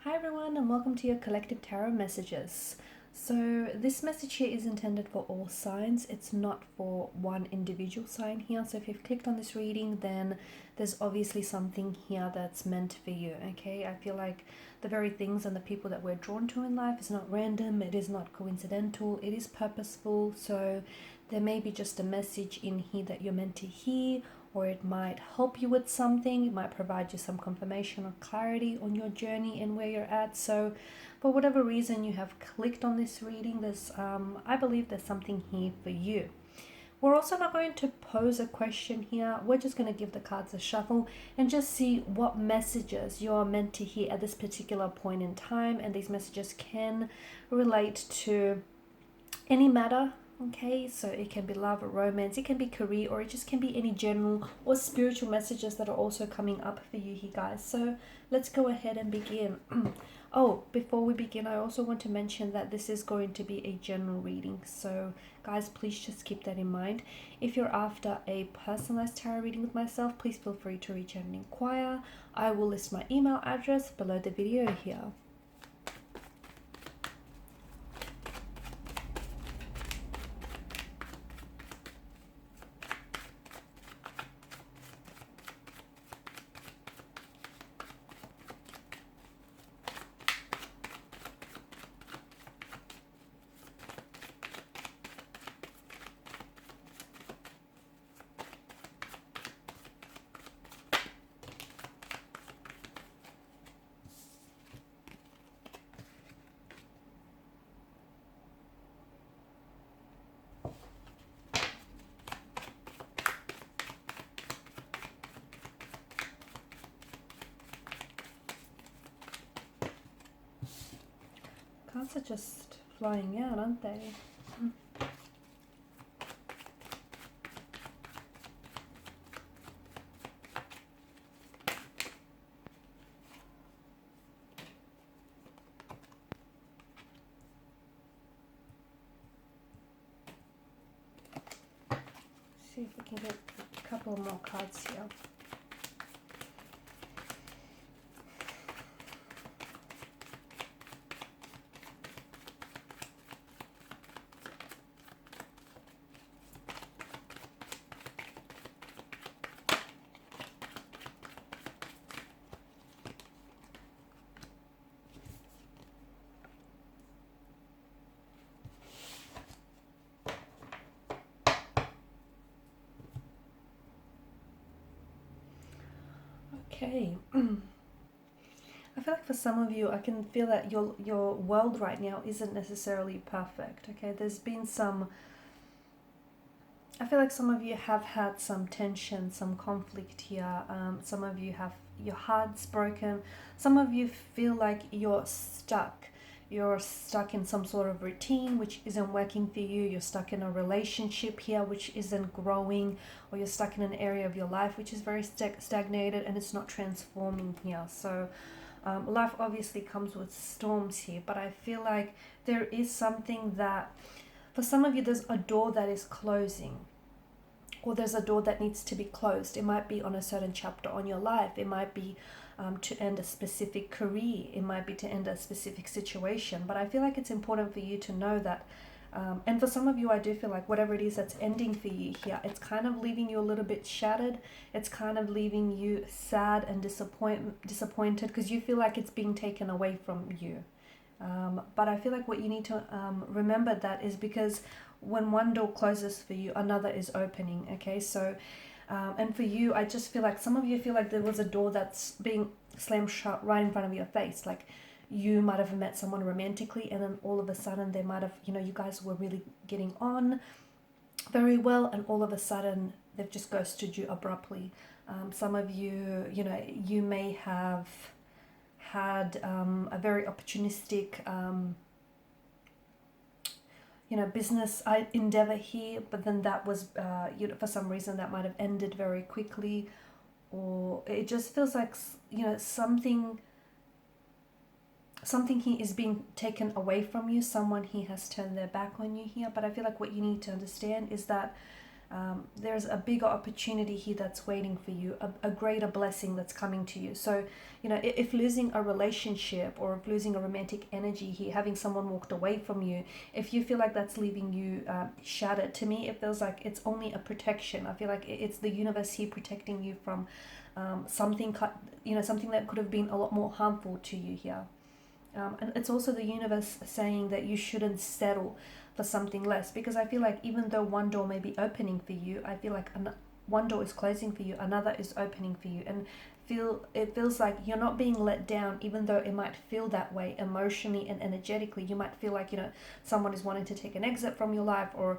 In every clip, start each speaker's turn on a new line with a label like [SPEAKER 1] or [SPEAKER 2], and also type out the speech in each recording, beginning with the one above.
[SPEAKER 1] Hi everyone, and welcome to your collective tarot messages. So this message here is intended for all signs. It's not for one individual sign here. So if you've clicked on this reading, then there's obviously something here that's meant for you. Okay, I feel like the very things and the people that we're drawn to in life is not random, it is not coincidental, it is purposeful. So there may be just a message in here that you're meant to hear, or it might help you with something. It might provide you some confirmation or clarity on your journey and where you're at. So for whatever reason you have clicked on this reading, there's I believe there's something here for you. We're also not going to pose a question here. We're just going to give the cards a shuffle and just see what messages you're meant to hear at this particular point in time. And these messages can relate to any matter. Okay, so it can be love or romance, it can be career, or it just can be any general or spiritual messages that are also coming up for you here, guys. So let's go ahead and begin. Oh, before we begin, I also want to mention that this is going to be a general reading. So guys, please just keep that in mind. If you're after a personalized tarot reading with myself, please feel free to reach out and inquire. I will list my email address below the video here. Cards are just flying out, aren't they? See if we can get a couple more cards here. Okay. I feel like for some of you, I can feel that your world right now isn't necessarily perfect. Okay, there's been some. I feel like some of you have had some tension, some conflict here. Some of you have your hearts broken. Some of you feel like you're stuck. You're stuck in some sort of routine which isn't working for you. You're stuck in a relationship here which isn't growing, or you're stuck in an area of your life which is very stagnated and it's not transforming here. So life obviously comes with storms here, but I feel like there is something that, for some of you, there's a door that is closing, or there's a door that needs to be closed. It might be on a certain chapter on your life. It might be to end a specific career. It might be to end a specific situation. But I feel like it's important for you to know that, and for some of you, I do feel like whatever it is that's ending for you here, it's kind of leaving you a little bit shattered. It's kind of leaving you sad and disappointed because you feel like it's being taken away from you. But I feel like what you need to remember that is because when one door closes for you, another is opening. Okay, so and for you, I just feel like some of you feel like there was a door that's being slammed shut right in front of your face. Like you might have met someone romantically, and then all of a sudden they might have, you guys were really getting on very well, and all of a sudden they've just ghosted you abruptly. Some of you, you may have had a very opportunistic business endeavor here, but then that was for some reason that might have ended very quickly, or it just feels like something here is being taken away from you. Someone here has turned their back on you here. But I feel like what you need to understand is that There's a bigger opportunity here that's waiting for you, a greater blessing that's coming to you. So, you know, if losing a relationship or if losing a romantic energy here, having someone walked away from you, if you feel like that's leaving you shattered, to me, it feels like it's only a protection. I feel like it's the universe here protecting you from something, you know, something that could have been a lot more harmful to you here. And it's also the universe saying that you shouldn't settle for something less, because I feel like even though one door may be opening for you, I feel like one door is closing for you, another is opening for you, and it feels like you're not being let down, even though it might feel that way emotionally and energetically. You might feel like, you know, someone is wanting to take an exit from your life, or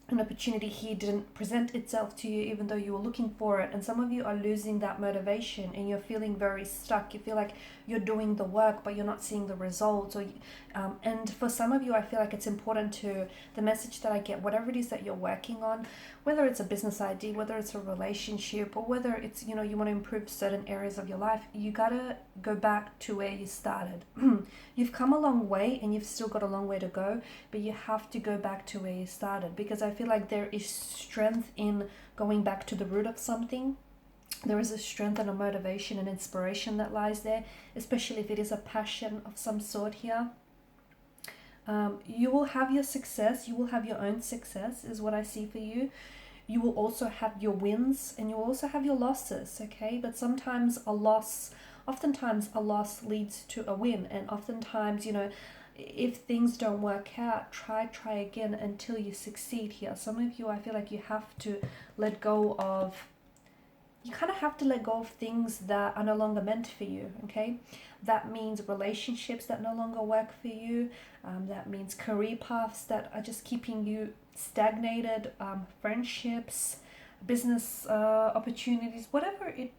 [SPEAKER 1] an opportunity here didn't present itself to you even though you were looking for it, and some of you are losing that motivation and you're feeling very stuck. You feel like you're doing the work but you're not seeing the results, or and for some of you, I feel like it's important to the message that I get, whatever it is that you're working on, whether it's a business idea, whether it's a relationship, or whether it's, you know, you want to improve certain areas of your life, you gotta go back to where you started. You've come a long way and you've still got a long way to go, but you have to go back to where you started, because I feel like there is strength in going back to the root of something. There is a strength and a motivation and inspiration that lies there, especially if it is a passion of some sort here. You will have your success, you will have your own success, is what I see for you. You will also have your wins and you will also have your losses, okay? But oftentimes a loss leads to a win, and oftentimes, you know, if things don't work out, try again until you succeed here. Some of you, I feel like you have to let go of things that are no longer meant for you, okay? That means relationships that no longer work for you. That means career paths that are just keeping you stagnated, friendships, business opportunities, whatever it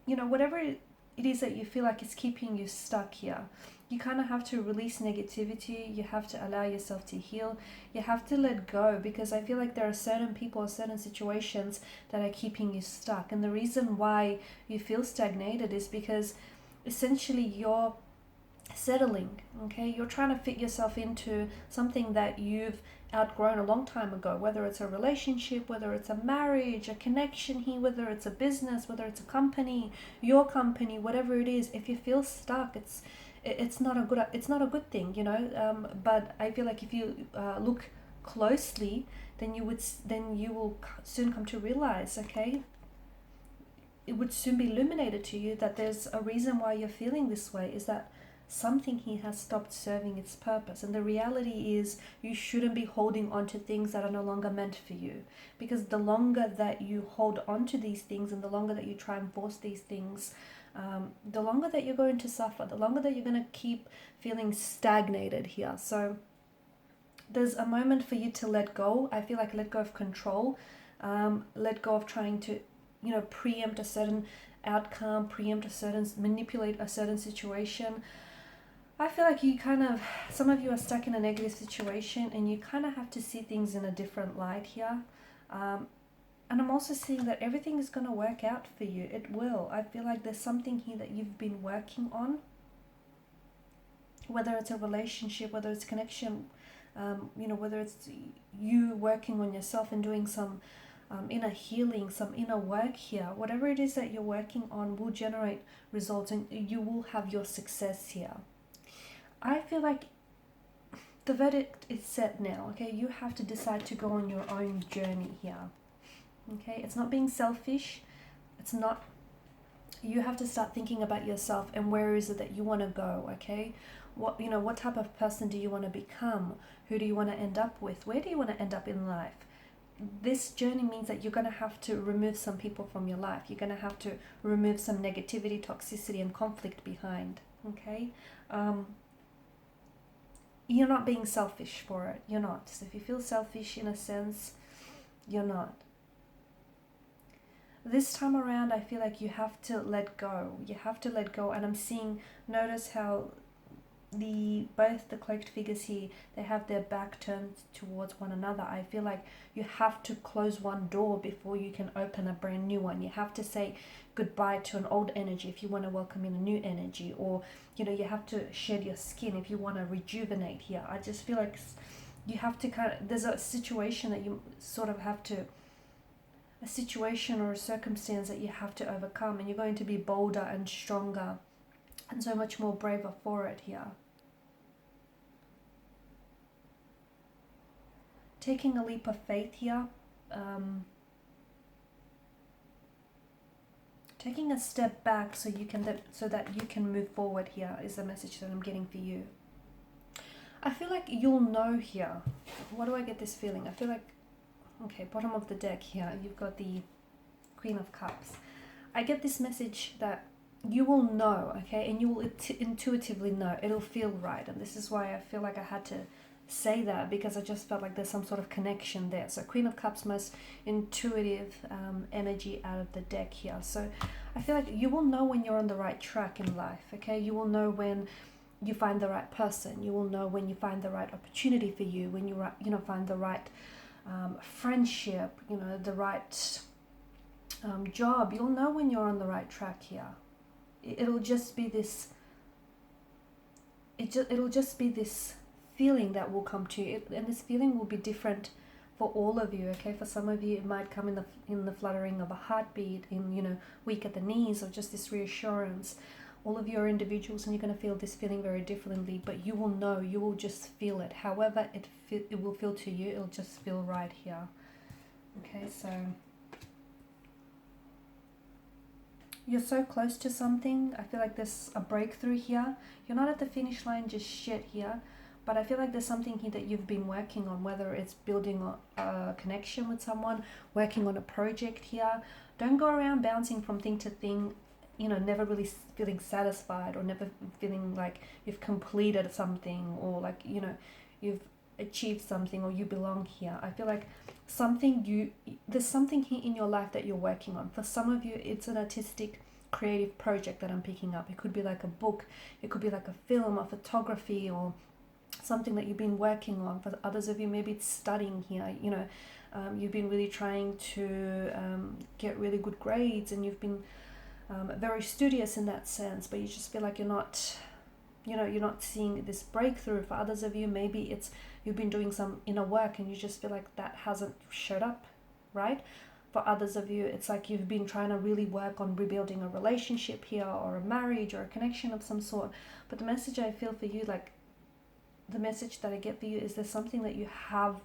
[SPEAKER 1] is that you feel like is keeping you stuck here. You kind of have to release negativity. You have to allow yourself to heal. You have to let go, because I feel like there are certain people or certain situations that are keeping you stuck. And the reason why you feel stagnated is because essentially you're settling, okay? You're trying to fit yourself into something that you've outgrown a long time ago, whether it's a relationship, whether it's a marriage, a connection here, whether it's a business, whether it's a company, your company, whatever it is. If you feel stuck, it's not a good thing, you know. But I feel like if you look closely, then you will soon come to realize, okay, it would soon be illuminated to you that there's a reason why you're feeling this way, is that something here has stopped serving its purpose. And the reality is you shouldn't be holding on to things that are no longer meant for you, because the longer that you hold on to these things and the longer that you try and force these things, the longer that you're going to suffer, the longer that you're going to keep feeling stagnated here. So there's a moment for you to let go. I feel like let go of control, let go of trying to, you know, preempt a certain outcome, manipulate a certain situation. I feel like some of you are stuck in a negative situation and you kind of have to see things in a different light here. And I'm also seeing that everything is going to work out for you. It will. I feel like there's something here that you've been working on, whether it's a relationship, whether it's connection, you know, whether it's you working on yourself and doing some inner healing, some inner work here. Whatever it is that you're working on will generate results and you will have your success here. I feel like the verdict is set now, okay? You have to decide to go on your own journey here, okay? It's not being selfish. It's not, you have to start thinking about yourself and where is it that you want to go, okay? What type of person do you want to become? Who do you want to end up with? Where do you want to end up in life? This journey means that you're going to have to remove some people from your life. You're going to have to remove some negativity, toxicity, and conflict behind, okay? You're not being selfish for it. You're not. So if you feel selfish in a sense, you're not. This time around, I feel like you have to let go. You have to let go. And notice how both the cloaked figures here, they have their back turned towards one another. I feel like you have to close one door before you can open a brand new one. You have to say goodbye to an old energy if you want to welcome in a new energy, or you have to shed your skin if you want to rejuvenate here. I just feel like you have to there's a situation that you sort of have to a situation or a circumstance that you have to overcome, and you're going to be bolder and stronger and so much more braver for it here. Taking a leap of faith here, taking a step back so that you can move forward here is the message that I'm getting for you. I feel like you'll know here. Why do I get this feeling? I feel like, okay, bottom of the deck here, you've got the Queen of Cups. I get this message that you will know, okay, and you will intuitively know. It'll feel right, and this is why I feel like I had to say that, because I just felt like there's some sort of connection there. So Queen of Cups, most intuitive energy out of the deck here. So I feel like you will know when you're on the right track in life, okay? You will know when you find the right person. You will know when you find the right opportunity for you, when you find the right friendship, the right job. You'll know when you're on the right track here. It'll just be this feeling that will come to you, and this feeling will be different for all of you, okay? For some of you it might come in the fluttering of a heartbeat, in weak at the knees, or just this reassurance. All of you are individuals, and you're going to feel this feeling very differently, but you will know, you will just feel it. However it will feel to you, it'll just feel right here. Okay, so you're so close to something. I feel like there's a breakthrough here. You're not at the finish line just yet here, but I feel like there's something here that you've been working on, whether it's building a connection with someone, working on a project here. Don't go around bouncing from thing to thing, never really feeling satisfied, or never feeling like you've completed something, or like, you've achieved something, or you belong here. I feel like there's something here in your life that you're working on. For some of you, it's an artistic, creative project that I'm picking up. It could be like a book, it could be like a film, or photography, or something that you've been working on. For others of you, maybe it's studying here. You've been really trying to get really good grades, and you've been very studious in that sense, but you just feel like you're not seeing this breakthrough. For others of you, maybe it's you've been doing some inner work, and you just feel like that hasn't showed up, right? For others of you, it's like you've been trying to really work on rebuilding a relationship here, or a marriage, or a connection of some sort. But the message I feel for you, like the message that I get for you, is there's something that you have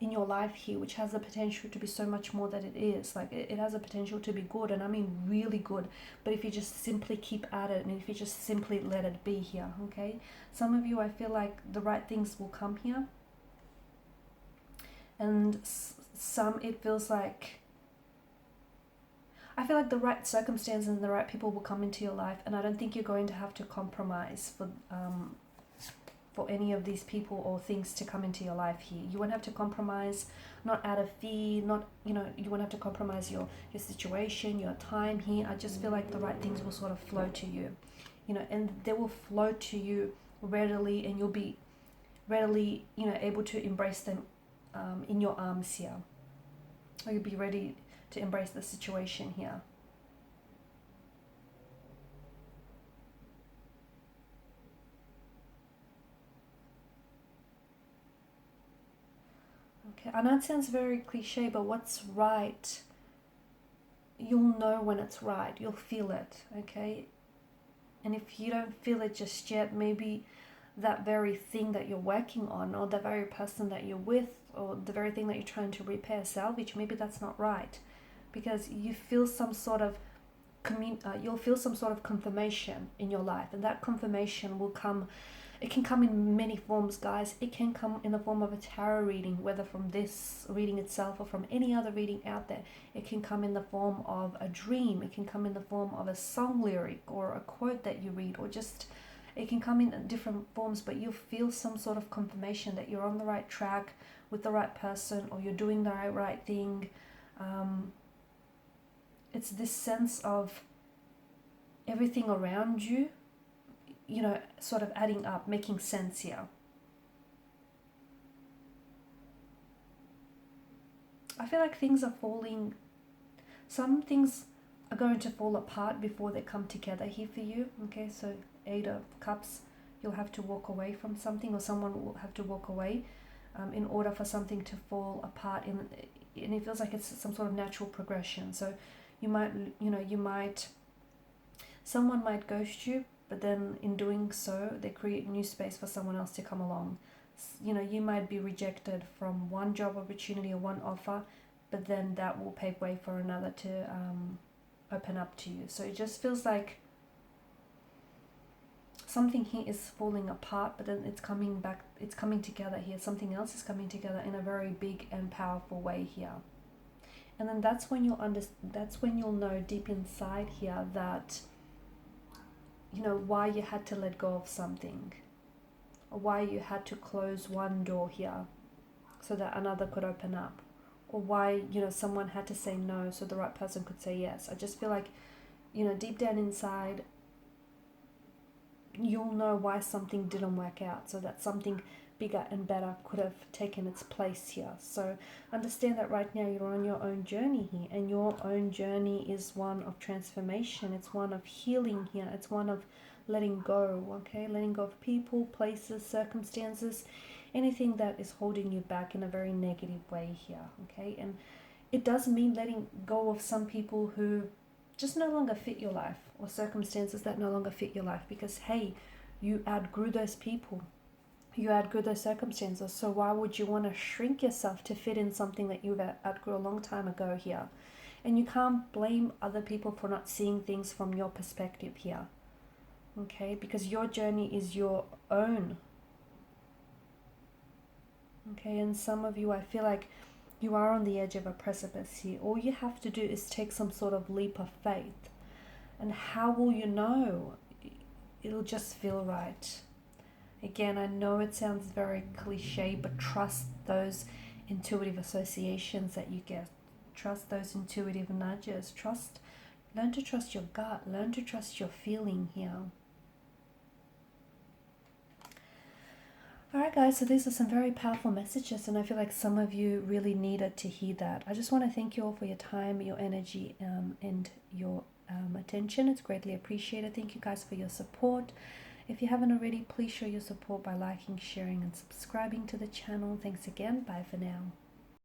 [SPEAKER 1] in your life here which has the potential to be so much more than it is. Like it has a potential to be good, and I mean really good, but if you just simply keep at it, and if you just simply let it be here, okay? Some of you, I feel like the right things will come here, and some it feels like, I feel like the right circumstances and the right people will come into your life, and I don't think you're going to have to compromise for any of these people or things to come into your life here. You won't have to compromise, not out of fear, not, you won't have to compromise your situation, your time here. I just feel like the right things will sort of flow to you, and they will flow to you readily, and you'll be readily, able to embrace them in your arms here. Or you'll be ready to embrace the situation here. Okay, I know it sounds very cliche, but what's right, you'll know when it's right. You'll feel it, okay? And if you don't feel it just yet, maybe that very thing that you're working on, or the very person that you're with, or the very thing that you're trying to repair, salvage, maybe that's not right, because you feel some sort of you'll feel some sort of confirmation in your life, and that confirmation will come. It can come in many forms, guys. It can come in the form of a tarot reading, whether from this reading itself or from any other reading out there. It can come in the form of a dream. It can come in the form of a song lyric, or a quote that you read, or just, it can come in different forms, but you'll feel some sort of confirmation that you're on the right track with the right person, or you're doing the right thing. It's this sense of everything around you, sort of adding up, making sense here. I feel like things are falling, some things are going to fall apart before they come together here for you, okay? So 8 of Cups, you'll have to walk away from something, or someone will have to walk away in order for something to fall apart and it feels like it's some sort of natural progression. So you might, someone might ghost you, but then in doing so, they create new space for someone else to come along. You might be rejected from one job opportunity or one offer, but then that will pave way for another to open up to you. So it just feels like something here is falling apart, but then it's coming back, it's coming together here. Something else is coming together in a very big and powerful way here. And then that's when you'll know deep inside here that, why you had to let go of something, or why you had to close one door here so that another could open up, or why, someone had to say no so the right person could say yes. I just feel like, deep down inside, you'll know why something didn't work out, so that something bigger and better could have taken its place here. So understand that right now you're on your own journey here, and your own journey is one of transformation. It's one of healing here. It's one of letting go, okay? Letting go of people, places, circumstances, anything that is holding you back in a very negative way here, okay? And it does mean letting go of some people who just no longer fit your life, or circumstances that no longer fit your life, because hey, you outgrew those people, you outgrew those circumstances. So why would you want to shrink yourself to fit in something that you outgrew a long time ago here? And you can't blame other people for not seeing things from your perspective here, okay? Because your journey is your own, okay? And some of you, I feel like you are on the edge of a precipice here. All you have to do is take some sort of leap of faith. And how will you know? It'll just feel right. Again, I know it sounds very cliche, but trust those intuitive associations that you get. Trust those intuitive nudges. Learn to trust your gut. Learn to trust your feeling here. Alright guys, so these are some very powerful messages, and I feel like some of you really needed to hear that. I just want to thank you all for your time, your energy, and your attention. It's greatly appreciated. Thank you guys for your support. If you haven't already, please show your support by liking, sharing, and subscribing to the channel. Thanks again. Bye for now.